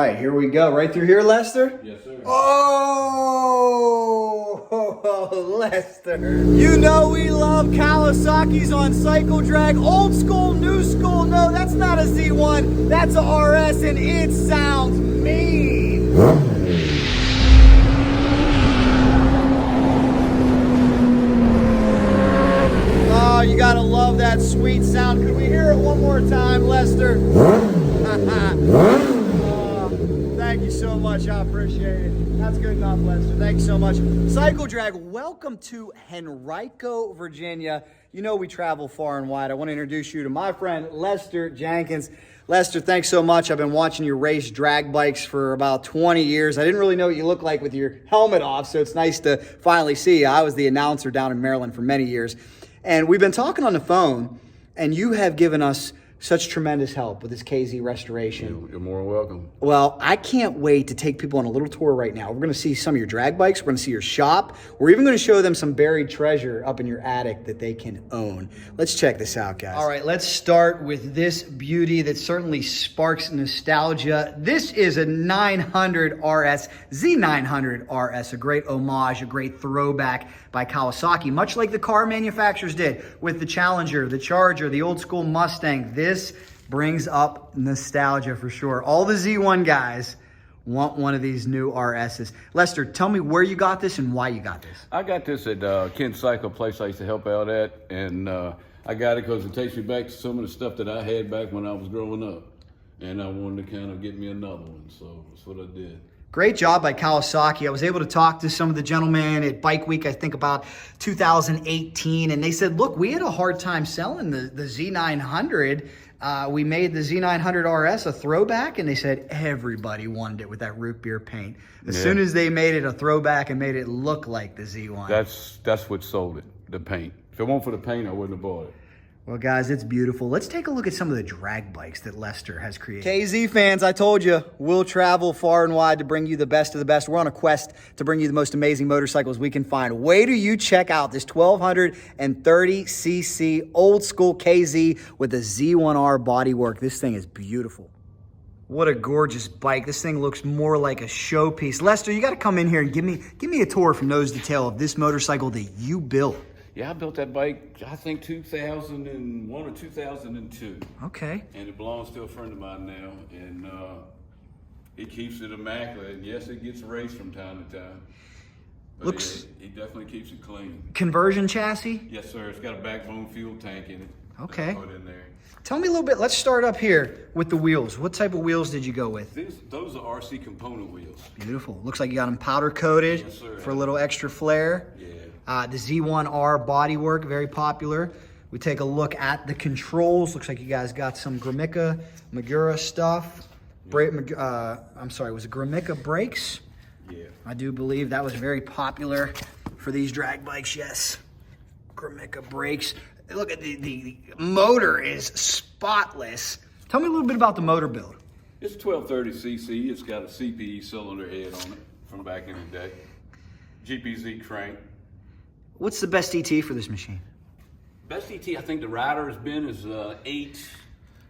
right, here we go. Right through here, Lester? Yes, sir. Oh, Lester. You know we love Kawasaki's on cycle drag. Old school, new school. No, that's not a Z1. That's a RS, and it sounds mean. Oh, you gotta love that sweet sound. Could we hear it one more time, Lester? Thank you so much. I appreciate it. That's good enough, Lester. Thank you so much. Cycle Drag, welcome to Henrico, Virginia. You know we travel far and wide. I want to introduce you to my friend, Lester Jenkins. Lester, thanks so much. I've been watching you race drag bikes for about 20 years. I didn't really know what you look like with your helmet off, so it's nice to finally see you. I was the announcer down in Maryland for many years. And we've been talking on the phone, and you have given us such tremendous help with this KZ restoration. You're more welcome. Well, I can't wait to take people on a little tour right now. We're going to see some of your drag bikes. We're going to see your shop. We're even going to show them some buried treasure up in your attic that they can own. Let's check this out, guys. All right, let's start with this beauty that certainly sparks nostalgia. This is a 900RS, Z900RS, a great homage, a great throwback by Kawasaki, much like the car manufacturers did with the Challenger, the Charger, the old school Mustang. This brings up nostalgia for sure. All the Z1 guys want one of these new RSs. Lester, tell me where you got this and why you got this. I got this at Kent Cycle, place I used to help out at, and I got it because it takes me back to some of the stuff that I had back when I was growing up, and I wanted to kind of get me another one, so that's what I did. Great job by Kawasaki. I was able to talk to some of the gentlemen at Bike Week, I think about 2018, and they said, look, we had a hard time selling the Z900. We made the Z900RS a throwback, and they said everybody wanted it with that root beer paint. As soon as they made it a throwback and made it look like the Z1. That's what sold it, the paint. If it weren't for the paint, I wouldn't have bought it. Well, guys, it's beautiful. Let's take a look at some of the drag bikes that Lester has created. KZ fans, I told you, we'll travel far and wide to bring you the best of the best. We're on a quest to bring you the most amazing motorcycles we can find. Wait till you check out this 1230cc old school KZ with a Z1R bodywork. This thing is beautiful. What a gorgeous bike. This thing looks more like a showpiece. Lester, you got to come in here and give me a tour from nose to tail of this motorcycle that you built. Yeah, I built that bike, I think 2001 or 2002. Okay. And it belongs to a friend of mine now, and he keeps it immaculate. And yes, it gets raced from time to time. But Looks. He definitely keeps it clean. Conversion chassis? Yes, sir. It's got a backbone fuel tank in it. Okay. Put in there. Tell me a little bit. Let's start up here with the wheels. What type of wheels did you go with? Those are RC component wheels. Beautiful. Looks like you got them powder coated. Yes, sir. For a little extra flair. Yeah. The Z1R bodywork, very popular. We take a look at the controls. Looks like you guys got some Gramica Magura stuff. I'm sorry, was it Gramica brakes? Yeah. I do believe that was very popular for these drag bikes, yes. Gramica brakes. Look at the motor is spotless. Tell me a little bit about the motor build. It's 1230cc. It's got a CPE cylinder head on it from back in the day. GPZ crank. What's the best ET for this machine? Best ET I think the rider has been is 8.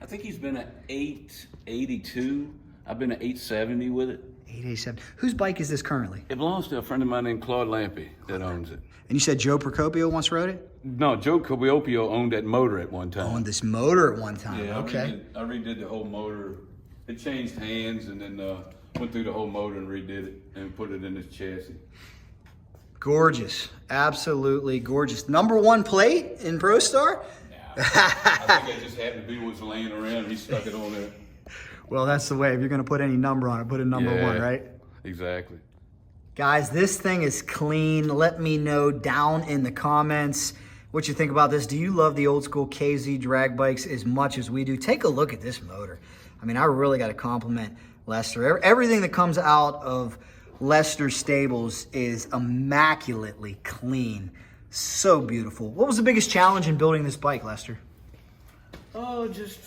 I think he's been at 882. I've been at 870 with it. 887. Whose bike is this currently? It belongs to a friend of mine named Claude Lampy that owns it. And you said Joe Procopio once rode it? No, Joe Procopio owned that motor at one time. Owned this motor at one time. Yeah, okay. I redid the whole motor. It changed hands and then went through the whole motor and redid it and put it in this chassis. Gorgeous, absolutely gorgeous. #1 plate in ProStar? Yeah, I think it just happened to be what's laying around. He stuck it on there. Well, that's the way. If you're going to put any number on it, put a number 1, right? Exactly. Guys, this thing is clean. Let me know down in the comments what you think about this. Do you love the old school KZ drag bikes as much as we do? Take a look at this motor. I mean, I really got to compliment Lester. Everything that comes out of Lester Stables is immaculately clean. So beautiful. What was the biggest challenge in building this bike, Lester? Oh, just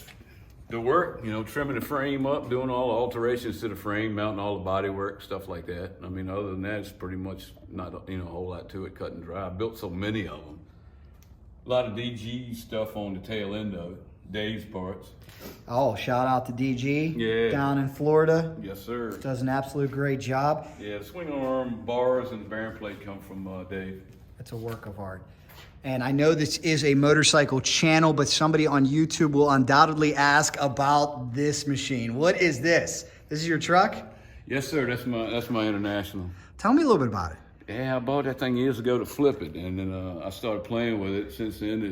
the work, you know, trimming the frame up, doing all the alterations to the frame, mounting all the body work, stuff like that. I mean, other than that, it's pretty much not, you know, a whole lot to it, cut and dry. I built so many of them. A lot of DG stuff on the tail end of it, Dave's parts. Oh, shout out to DG down in Florida. Yes, sir. Does an absolute great job. Yeah, the swing arm bars and the bearing plate come from Dave. It's a work of art. And I know this is a motorcycle channel, but somebody on YouTube will undoubtedly ask about this machine. What is this? This is your truck? Yes, sir. That's my International. Tell me a little bit about it. Yeah, I bought that thing years ago to flip it, and then I started playing with it. Since then,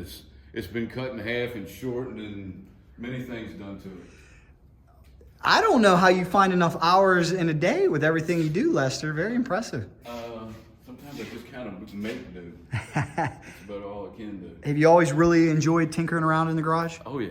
it's been cut in half and shortened, and many things done to it. I don't know how you find enough hours in a day with everything you do, Lester. Very impressive. Sometimes I just kind of make do. That's about all I can do. Have you always really enjoyed tinkering around in the garage? Oh, yeah.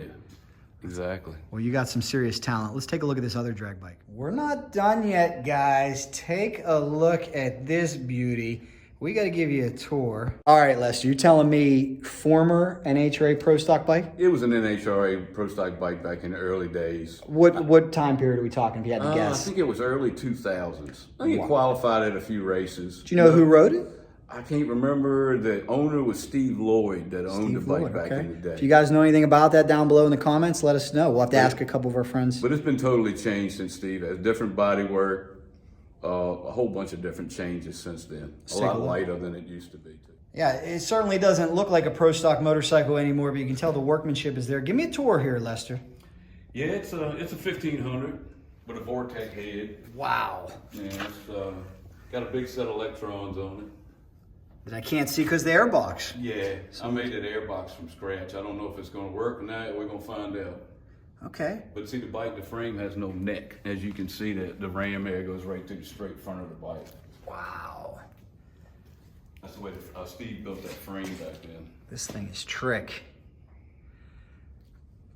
Exactly. Well, you got some serious talent. Let's take a look at this other drag bike. We're not done yet, guys. Take a look at this beauty. We got to give you a tour. All right, Lester, you're telling me former NHRA Pro Stock bike? It was an NHRA Pro Stock bike back in the early days. What time period are we talking, if you had to guess? I think it was early 2000s. I think it qualified at a few races. Do you know who rode it? I can't remember. The owner was Steve Lloyd that owned the bike back in the day. If you guys know anything about that down below in the comments, let us know. We'll have to ask a couple of our friends. But it's been totally changed since Steve has different body work, a whole bunch of different changes since then. A lot lighter than it used to be too. Yeah, it certainly doesn't look like a Pro Stock motorcycle anymore, but you can tell the workmanship is there. Give me a tour here, Lester. Yeah, it's a 1500 with a Vortec head. Wow. Yeah, it's got a big set of electrons on it. That I can't see because the airbox. Yeah, I made that airbox from scratch. I don't know if it's going to work or not. We're going to find out. Okay. But see, the frame has no neck. As you can see, the ram air goes right through the straight front of the bike. Wow. That's the way Steve built that frame back then. This thing is trick.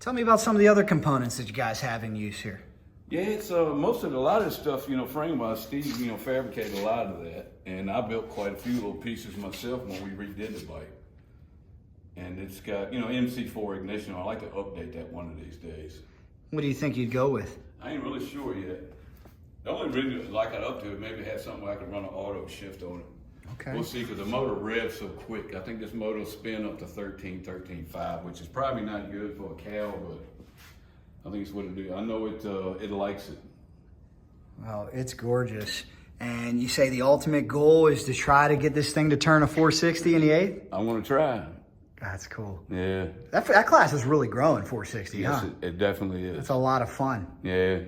Tell me about some of the other components that you guys have in use here. Yeah, it's a lot of the stuff, frame-wise, Steve, fabricated a lot of that. And I built quite a few little pieces myself when we redid the bike. And it's got, MC4 ignition. I'd like to update that one of these days. What do you think you'd go with? I ain't really sure yet. The only reason I got up to it, maybe had something where I could run an auto shift on it. Okay. We'll see, because the motor revs so quick. I think this motor will spin up to 13.5, which is probably not good for a cow, but I think it's what it do. I know it likes it. Well, it's gorgeous. And you say the ultimate goal is to try to get this thing to turn a 460 in the 8th? I want to try. That's cool. Yeah. That class is really growing, 460, yes, huh? It definitely is. It's a lot of fun. Yeah.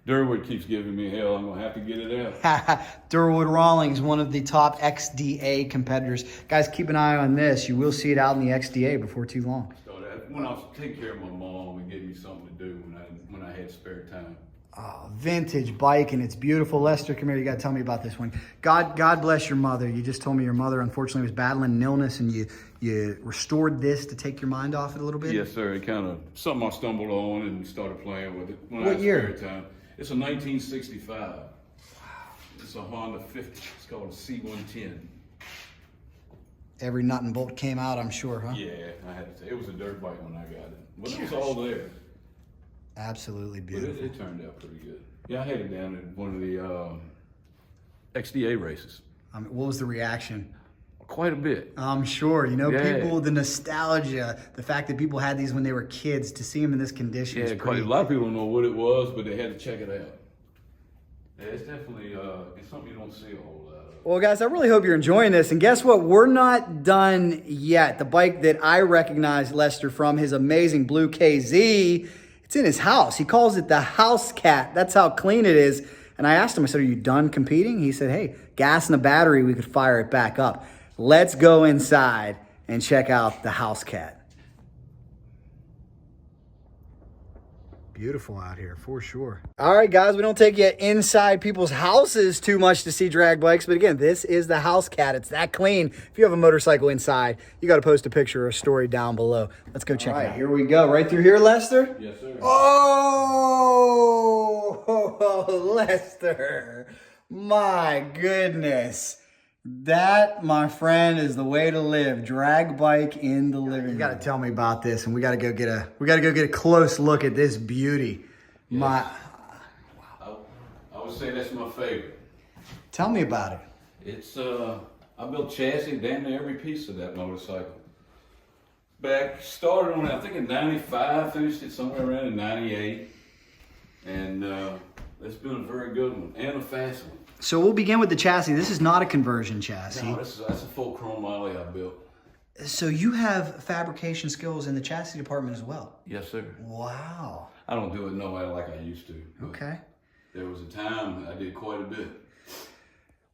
Durwood keeps giving me hell. I'm going to have to get it out. Durwood Rawlings, one of the top XDA competitors. Guys, keep an eye on this. You will see it out in the XDA before too long. So when I was taking care of my mom, it gave me something to do when I had spare time. Oh, vintage bike, and it's beautiful. Lester, come here. You got to tell me about this one. God bless your mother. You just told me your mother, unfortunately, was battling an illness, and you restored this to take your mind off it a little bit? Yes, sir. It kind of, something I stumbled on and started playing with it when I What had year? spare time. It's a 1965. Wow. It's a Honda 50. It's called a C110. Every nut and bolt came out, I'm sure, huh? Yeah, I had to say. It was a dirt bike when I got it. But it was all there. Absolutely beautiful. But it turned out pretty good. Yeah, I had it down at one of the XDA races. What was the reaction? Quite a bit. I'm sure. People, the nostalgia, the fact that people had these when they were kids, to see them in this condition. Yeah, quite a lot of people don't know what it was, but they had to check it out. Yeah, it's definitely it's something you don't see a whole lot of. Well, guys, I really hope you're enjoying this. And guess what? We're not done yet. The bike that I recognize Lester from, his amazing blue KZ, it's in his house. He calls it the house cat. That's how clean it is. And I asked him, I said, are you done competing? He said, hey, gas in the battery, we could fire it back up. Let's go inside and check out the house cat. Beautiful out here, for sure. All right, guys, we don't take you inside people's houses too much to see drag bikes, but again, this is the house cat. It's that clean. If you have a motorcycle inside, you got to post a picture or a story down below. Let's go check it out. Here we go. Right through here, Lester? Yes, sir. Oh, Lester. My goodness. That, my friend, is the way to live. Drag bike in the living room. You got to tell me about this, and we got to go get a close look at this beauty. Yes. I would say that's my favorite. Tell me about it. It's I built chassis down to every piece of that motorcycle. Back, started on it, I think in 95, finished it somewhere around in 98. And it's been a very good one and a fast one. So we'll begin with the chassis. This is not a conversion chassis. No, that's a full chrome ollie I built. So you have fabrication skills in the chassis department as well? Yes, sir. Wow. I don't do it no way like I used to. Okay. There was a time I did quite a bit.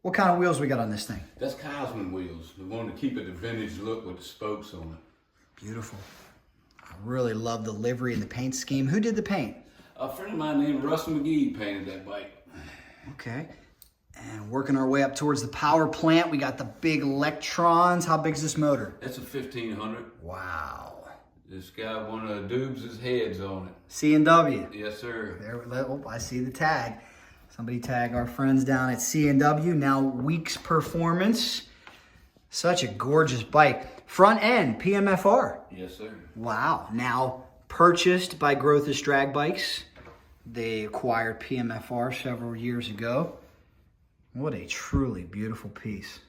What kind of wheels we got on this thing? That's Cosman wheels. We wanted to keep it the vintage look with the spokes on it. Beautiful. I really love the livery and the paint scheme. Who did the paint? A friend of mine named Russ McGee painted that bike. Okay. And working our way up towards the power plant, we got the big electrons. How big is this motor? That's a 1500. Wow. This got one of Dubes' heads on it. C&W. Yes, sir. There, oh, I see the tag. Somebody tag our friends down at C&W. Now Weeks Performance. Such a gorgeous bike. Front end, PMFR. Yes, sir. Wow. Now purchased by Grothis Drag Bikes. They acquired PMFR several years ago. What a truly beautiful piece.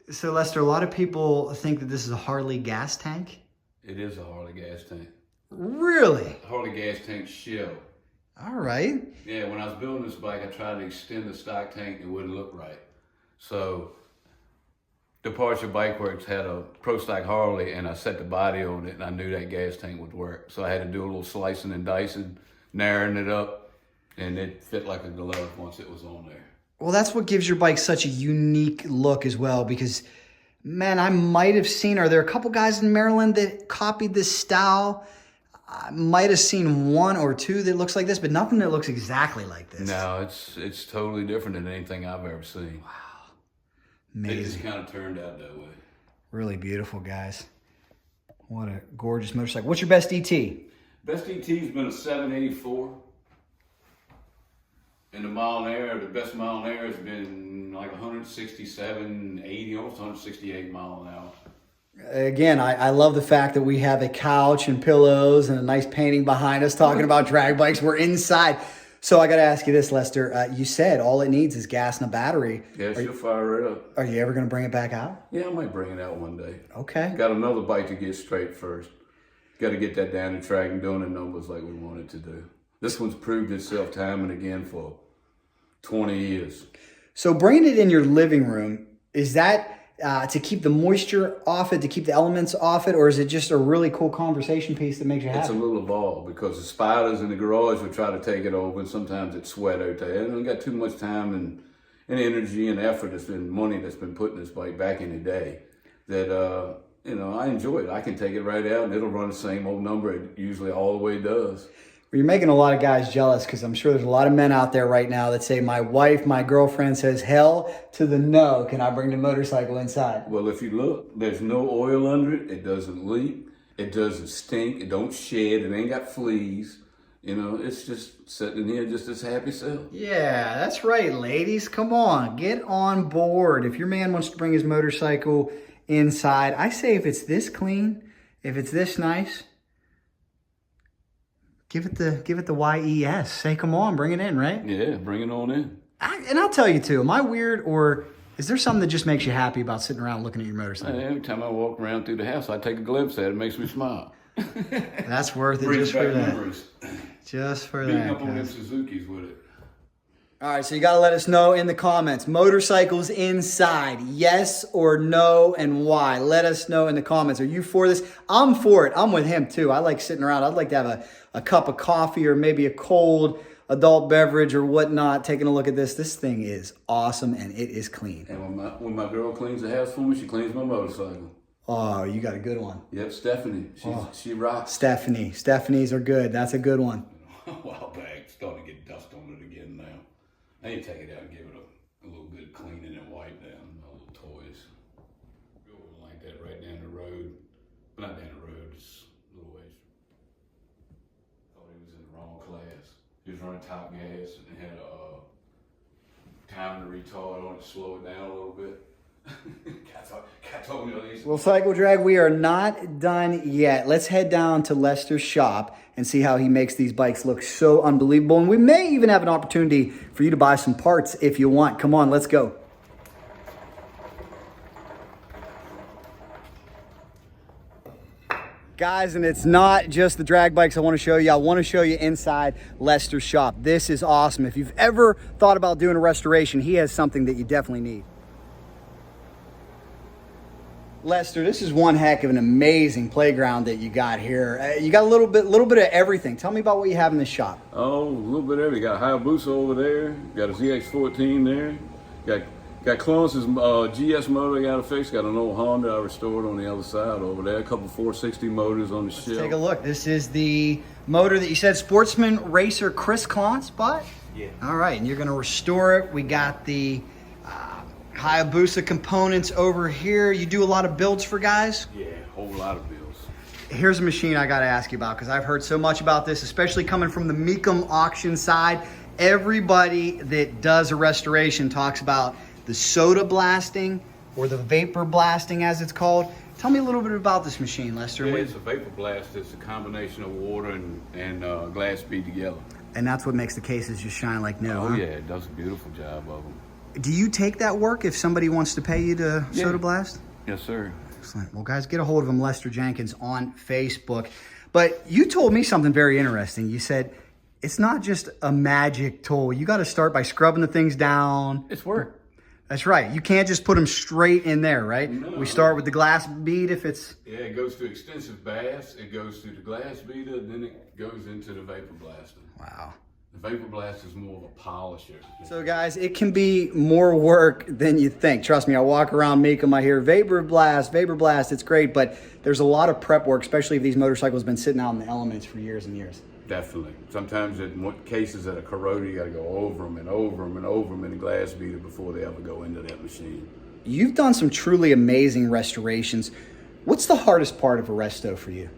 So Lester, a lot of people think that this is a Harley gas tank. It is a Harley gas tank. Really? Harley gas tank shell. All right. Yeah, when I was building this bike, I tried to extend the stock tank. It wouldn't look right. So Departure Bike Works had a Pro Stock Harley, and I set the body on it, and I knew that gas tank would work. So I had to do a little slicing and dicing, narrowing it up, and it fit like a glove once it was on there. Well, that's what gives your bike such a unique look as well, because, man, I might have seen, are there a couple guys in Maryland that copied this style? I might have seen one or two that looks like this, but nothing that looks exactly like this. No, it's totally different than anything I've ever seen. Wow. It just Amazing. kind of turned out that way. Really beautiful, guys. What a gorgeous motorcycle. What's your best ET? Best ET's been a 784. And the mile an hour, the best mile an hour has been like 167, 80, almost 168 mile an hour. Again, I love the fact that we have a couch and pillows and a nice painting behind us talking about drag bikes. We're inside. So I got to ask you this, Lester. You said all it needs is gas and a battery. Yeah, she'll fire it up. Are you ever going to bring it back out? Yeah, I might bring it out one day. Okay. Got another bike to get straight first. Got to get that down the track and doing the numbers like we want it to do. This one's proved itself time and again for 20 years. So bringing it in your living room, is that to keep the moisture off it, to keep the elements off it, or is it just a really cool conversation piece that makes you happy? It's a little of all, because the spiders in the garage will try to take it over, and sometimes it's sweat out there. And we got too much time and energy and effort and money that's been put in this bike back in the day that, you know, I enjoy it. I can take it right out and it'll run the same old number it usually all the way does. Well, you're making a lot of guys jealous, because I'm sure there's a lot of men out there right now that say, my wife, my girlfriend says hell to the no. Can I bring the motorcycle inside? Well, if you look, there's no oil under it. It doesn't leak. It doesn't stink. It don't shed. It ain't got fleas. You know, it's just sitting here just as happy self. Yeah, that's right, ladies. Come on, get on board. If your man wants to bring his motorcycle inside, I say if it's this clean, if it's this nice, give it the YES. Say, come on, bring it in, right? Yeah, bring it on in. And I'll tell you too, am I weird, or is there something that just makes you happy about sitting around looking at your motorcycle? Every time I walk around through the house, I take a glimpse at it. It makes me smile. That's worth it. Brings Just for back that. memories. Just for Beating that. up on them guys. Suzukis with it. All right, so you got to let us know in the comments. Motorcycles inside, yes or no, and why? Let us know in the comments. Are you for this? I'm for it. I'm with him too. I like sitting around. I'd like to have a cup of coffee or maybe a cold adult beverage or whatnot, taking a look at this. This thing is awesome, and it is clean. And when my girl cleans the house for me, she cleans my motorcycle. Oh, you got a good one. Yep, Stephanie. She rocks. Stephanie. Stephanies are good. That's a good one. A while back, starting to get dust on it again now. I need to take it out and give it a little good cleaning and wipe down my little toys. Go like that right down the road. But not down the road, just a little ways. Thought he was in the wrong class. He was running top gas and had a time to retard on it, slow it down a little bit. Cat told me these. Well, Cycle Drag, we are not done yet. Let's head down to Lester's shop and see how he makes these bikes look so unbelievable. And we may even have an opportunity for you to buy some parts if you want. Come on, let's go. Guys, and it's not just the drag bikes I want to show you. I want to show you inside Lester's shop. This is awesome. If you've ever thought about doing a restoration, he has something that you definitely need. Lester, this is one heck of an amazing playground that you got here. You got a little bit of everything. Tell me about what you have in this shop. Oh, a little bit of everything. Got a Hayabusa over there. Got a ZX14 there. Got Clonce's GS motor I got to fix. Got an old Honda I restored on the other side over there. A couple 460 motors on the shelf. Take a look. This is the motor that you said Sportsman Racer Chris Clonce bought? Yeah. All right, and you're going to restore it. We got the Hayabusa components over here. You do a lot of builds for guys? Yeah, a whole lot of builds. Here's a machine I got to ask you about because I've heard so much about this, especially coming from the Mecum auction side. Everybody that does a restoration talks about the soda blasting or the vapor blasting as it's called. Tell me a little bit about this machine, Lester. Yeah, it's a vapor blast. It's a combination of water and glass bead together. And that's what makes the cases just shine like new, Oh huh? yeah, it does a beautiful job of them. Do you take that work if somebody wants to pay you to soda blast? Yes, sir. Excellent. Well, guys, get a hold of him, Lester Jenkins, on Facebook. But you told me something very interesting. You said it's not just a magic tool. You got to start by scrubbing the things down. It's work. That's right. You can't just put them straight in there, right? No. We start with the glass bead if it's... Yeah, it goes through extensive baths. It goes through the glass beater, then it goes into the vapor blaster. Wow. The vapor blast is more of a polisher. So guys, it can be more work than you think. Trust me, I walk around Mecum, I hear vapor blast, it's great, but there's a lot of prep work, especially if these motorcycles have been sitting out in the elements for years and years. Definitely. Sometimes in cases that are corroded, you got to go over them and over them and over them in the glass beater before they ever go into that machine. You've done some truly amazing restorations. What's the hardest part of a resto for you?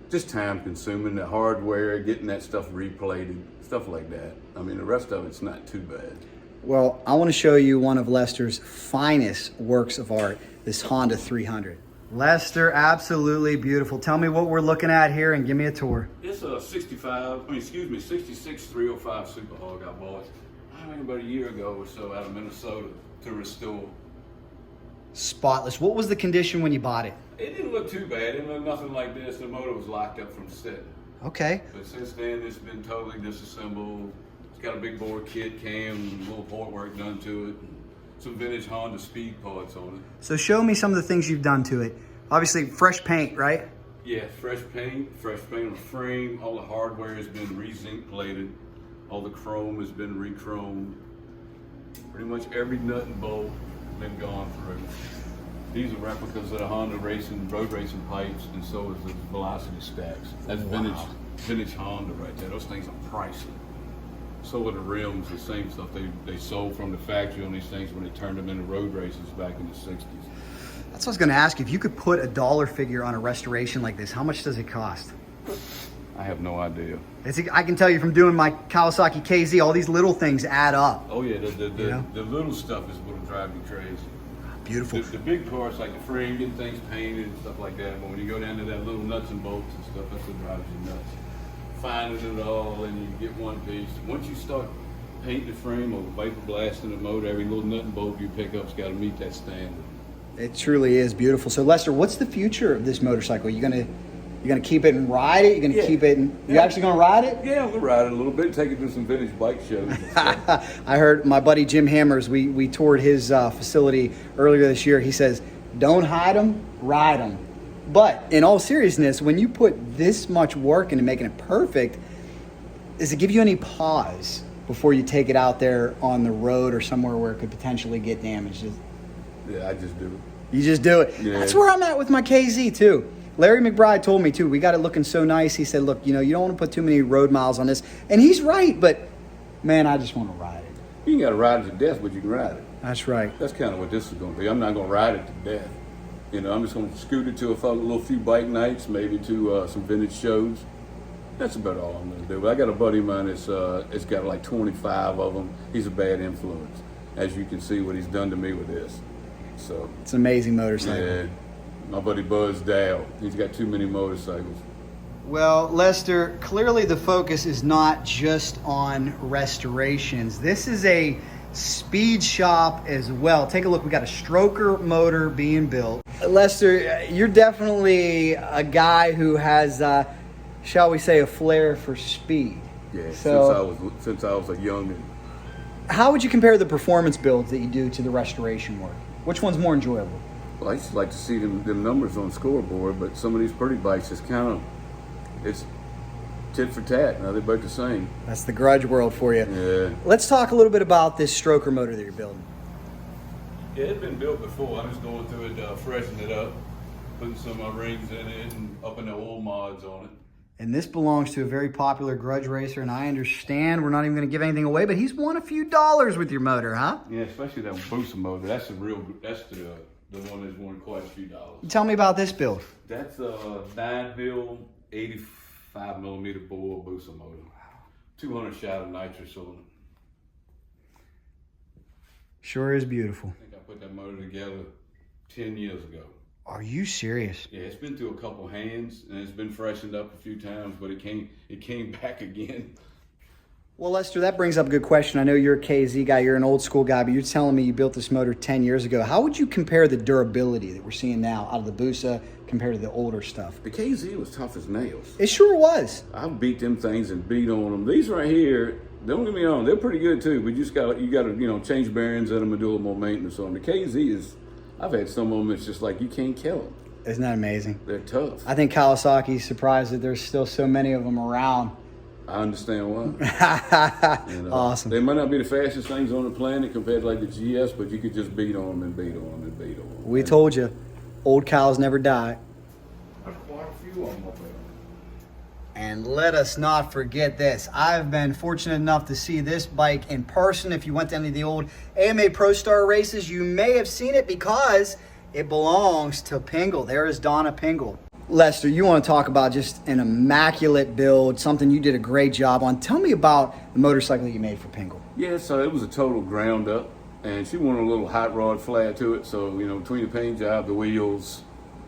Just time consuming, the hardware, getting that stuff replated, stuff like that. I mean, the rest of it's not too bad. Well, I want to show you one of Lester's finest works of art, this Honda 300. Lester, absolutely beautiful. Tell me what we're looking at here and give me a tour. It's a 66 305 Super Hog I bought, I think about a year ago or so out of Minnesota to restore. Spotless. What was the condition when you bought it? It didn't look too bad. It didn't look nothing like this. The motor was locked up from sitting. Okay. But since then, it's been totally disassembled. It's got a big bore kit cam, a little port work done to it, and some vintage Honda speed parts on it. So show me some of the things you've done to it. Obviously, fresh paint, right? Yeah, fresh paint on the frame. All the hardware has been re-zinc plated. All the chrome has been re-chromed. Pretty much every nut and bolt has been gone through. These are replicas of the Honda road racing pipes, and so is the velocity stacks. That's vintage Honda right there. Those things are pricey. So are the rims, the same stuff they sold from the factory on these things when they turned them into road races back in the 60s. That's what I was going to ask you. If you could put a dollar figure on a restoration like this, how much does it cost? I have no idea. I can tell you from doing my Kawasaki KZ, all these little things add up. Oh yeah, the little stuff is what'll drive you crazy. Beautiful. The big parts like the frame, getting things painted and stuff like that, but when you go down to that little nuts and bolts and stuff, that's what drives you nuts. Finding it all and you get one piece. Once you start painting the frame or vapor blasting the motor, every little nut and bolt you pick up's got to meet that standard. It truly is beautiful. So Lester, what's the future of this motorcycle? You gonna keep it and ride it? You gonna keep it and you actually gonna ride it? Yeah, we'll ride it a little bit. Take it to some vintage bike shows. I heard my buddy Jim Hammers. We toured his facility earlier this year. He says, "Don't hide them, ride them." But in all seriousness, when you put this much work into making it perfect, does it give you any pause before you take it out there on the road or somewhere where it could potentially get damaged? Yeah, I just do it. You just do it. Yeah. That's where I'm at with my KZ too. Larry McBride told me too, we got it looking so nice. He said, look, you don't want to put too many road miles on this. And he's right, but man, I just want to ride it. You ain't got to ride it to death, but you can ride it. That's right. That's kind of what this is going to be. I'm not going to ride it to death. I'm just going to scoot it to a little few bike nights, maybe to some vintage shows. That's about all I'm going to do. But I got a buddy of mine that's it's got like 25 of them. He's a bad influence. As you can see what he's done to me with this. So it's an amazing motorcycle. Yeah. My buddy Buzz Dow, he's got too many motorcycles. Well, Lester, clearly the focus is not just on restorations. This is a speed shop as well. Take a look. We got a stroker motor being built. Lester, you're definitely a guy who has, shall we say, a flair for speed. Yeah, So, since I was a youngin'. how would you compare the performance builds that you do to the restoration work? Which one's more enjoyable? Well, I used to like to see them numbers on scoreboard, but some of these pretty bikes is it's tit for tat. Now they're both the same. That's the grudge world for you. Yeah. Let's talk a little bit about this stroker motor that you're building. Yeah, it's been built before. I'm just going through it, freshening it up, putting some of my rings in it, and upping the oil mods on it. And this belongs to a very popular grudge racer, and I understand we're not even going to give anything away, but he's won a few dollars with your motor, huh? Yeah, especially that Busa motor. That's the one that's won quite a few dollars. Tell me about this build. That's a 9-bill, 85mm bore Busa motor. 200 shot of nitrous on it. Sure is beautiful. I think I put that motor together 10 years ago. Are you serious? Yeah, it's been through a couple hands, and it's been freshened up a few times, but it came back again. Well, Lester, that brings up a good question. I know you're a KZ guy, you're an old school guy, but you're telling me you built this motor 10 years ago. How would you compare the durability that we're seeing now out of the Busa compared to the older stuff? The KZ was tough as nails. It sure was. I beat them things and beat on them. These right here, don't get me wrong, they're pretty good too, but you gotta change bearings in them and do a little more maintenance on them. The KZ is, I've had some of them, it's just like you can't kill them. Isn't that amazing? They're tough. I think Kawasaki's surprised that there's still so many of them around. I understand why. Awesome. They might not be the fastest things on the planet compared to like the GS, but you could just beat on them and beat on them and beat on them. We told you, old cows never die. I've quite a few of them up there. And let us not forget this. I've been fortunate enough to see this bike in person. If you went to any of the old AMA Pro Star races, you may have seen it because it belongs to Pingle. There is Donna Pingle. Lester, you want to talk about just an immaculate build, something you did a great job on. Tell me about the motorcycle that you made for Pingle. Yeah, so it was a total ground up, and she wanted a little hot rod flat to it. So, between the paint job, the wheels,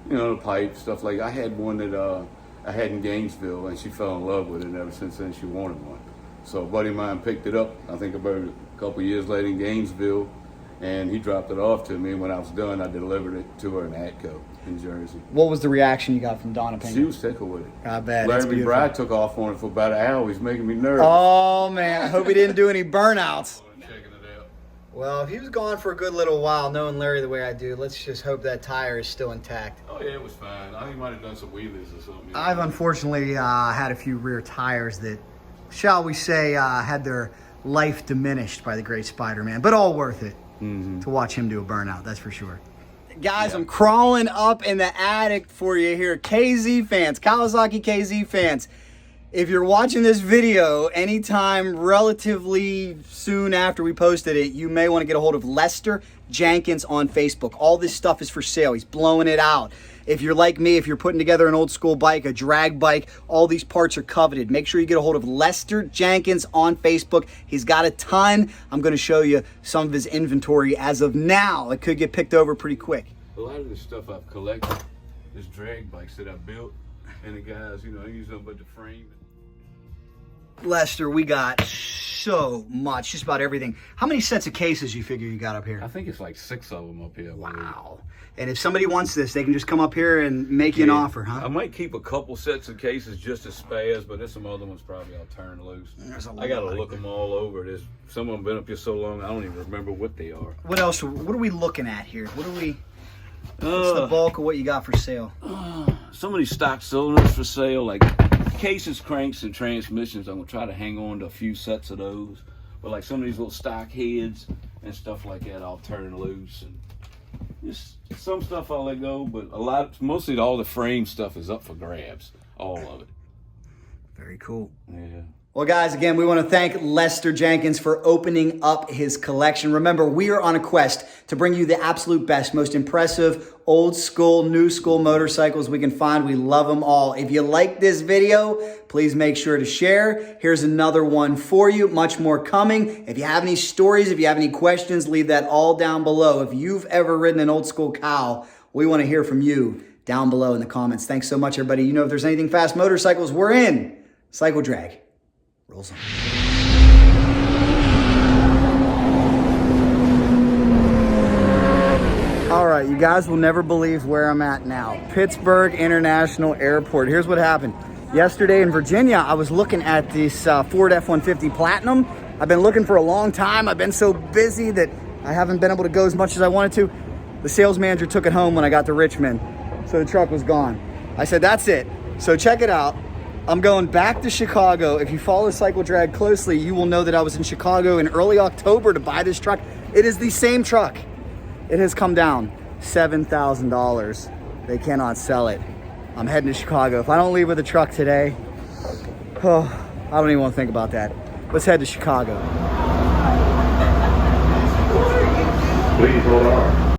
the pipe, stuff like that. I had one that I had in Gainesville, and she fell in love with it, and ever since then she wanted one. So a buddy of mine picked it up, I think about a couple of years later in Gainesville, and he dropped it off to me, and when I was done, I delivered it to her in Atco in Jersey. What was the reaction you got from Donna Pingle? She was tickled with it. I bet. Larry McBride took off on it for about an hour. He's making me nervous. Oh, man. I hope he didn't do any burnouts. Checking it out. Well, if he was gone for a good little while, knowing Larry the way I do, let's just hope that tire is still intact. Oh, yeah, it was fine. I think he might have done some wheelies or something. I've unfortunately had a few rear tires that, shall we say, had their life diminished by the great Spider-Man, but all worth it to watch him do a burnout, that's for sure. Guys, I'm crawling up in the attic for you here. KZ fans, Kawasaki KZ fans, if you're watching this video anytime relatively soon after we posted it, you may want to get a hold of Lester Jenkins on Facebook. All this stuff is for sale. He's blowing it out. If you're like me, if you're putting together an old school bike, a drag bike, all these parts are coveted. Make sure you get a hold of Lester Jenkins on Facebook. He's got a ton. I'm going to show you some of his inventory as of now. It could get picked over pretty quick. A lot of the stuff I've collected is drag bikes that I built, and the guys, I use them but the frame. Lester, we got so much, just about everything. How many sets of cases you figure you got up here? I think it's like 6 of them up here. Wow. And if somebody wants this, they can just come up here and make you an offer, huh? I might keep a couple sets of cases just as spares, but there's some other ones probably I'll turn loose. I got to look them all over. Some of them been up here so long, I don't even remember what they are. What else? What are we looking at here? What's the bulk of what you got for sale? Some of these stock cylinders for sale, like cases, cranks, and transmissions. I'm going to try to hang on to a few sets of those. But like some of these little stock heads and stuff like that, I'll turn loose. And just some stuff I'll let go, but mostly all the frame stuff is up for grabs. All of it. Very cool. Yeah. Well, guys, again, we want to thank Lester Jenkins for opening up his collection. Remember, we are on a quest to bring you the absolute best, most impressive old school, new school motorcycles we can find. We love them all. If you like this video, please make sure to share. Here's another one for you. Much more coming. If you have any stories, if you have any questions, leave that all down below. If you've ever ridden an old school cow, we want to hear from you down below in the comments. Thanks so much, everybody. You know, if there's anything fast motorcycles, we're in. Cycle Drag. Rolls on. All right, you guys. You guys will never believe where I'm at now. Pittsburgh International Airport. Here's what happened. Yesterday in Virginia, I was looking at this Ford F-150 Platinum. I've been looking for a long time. I've been so busy that I haven't been able to go as much as I wanted to. The sales manager took it home when I got to Richmond, so the truck was gone. I said, that's it. So check it out. I'm going back to Chicago. If you follow Cycle Drag closely, you will know that I was in Chicago in early October to buy this truck. It is the same truck. It has come down $7,000. They cannot sell it. I'm heading to Chicago. If I don't leave with a truck today, oh, I don't even want to think about that. Let's head to Chicago. Please hold on.